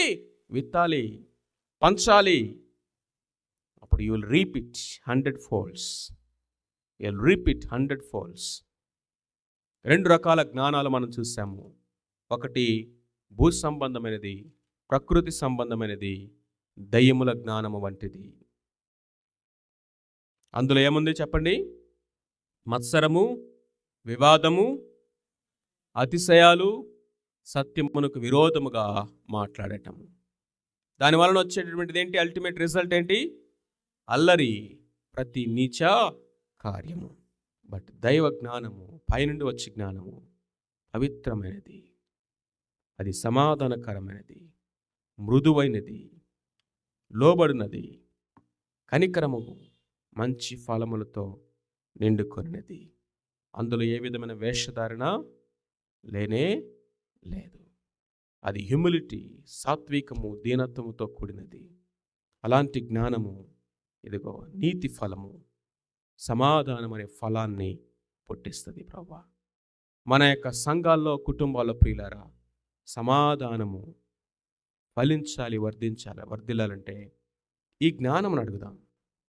విత్తాలి, పంచాలి. అప్పుడు you will reap it 100 folds. రెండు రకాల జ్ఞానాలు మనం చూసాము. ఒకటి భూ సంబంధమైనది, ప్రకృతి సంబంధమైనది, దయ్యముల జ్ఞానము వంటిది. అందులో ఏముంది చెప్పండి? మత్సరము, వివాదము, అతిశయాలు, సత్యమునకు విరోధముగా మాట్లాడటము. దాని వలన వచ్చేటటువంటిది ఏంటి? అల్టిమేట్ రిజల్ట్ ఏంటి? అల్లరి, ప్రతి నీచ కార్యము. బట్ దైవ జ్ఞానము, పైనుండి వచ్చే జ్ఞానము పవిత్రమైనది, అది సమాధానకరమైనది, మృదువైనది, లోబడినది, కనికరము, మంచి ఫలములతో నిండుకొనినది. అందులో ఏ విధమైన వేషధారణ లేనే లేదు. అది హ్యూమిలిటీ, సాత్వికము, దీనత్వముతో కూడినది. అలాంటి జ్ఞానము ఇదిగో నీతి ఫలము, సమాధానం అనే ఫలాన్ని పుట్టిస్తుంది. ప్రభువా, మన యొక్క సంఘాల్లో, కుటుంబాల్లో ప్రియులారా, సమాధానము ఫలించాలి, వర్ధిల్లాలంటే ఈ జ్ఞానమును అడుగుదాం.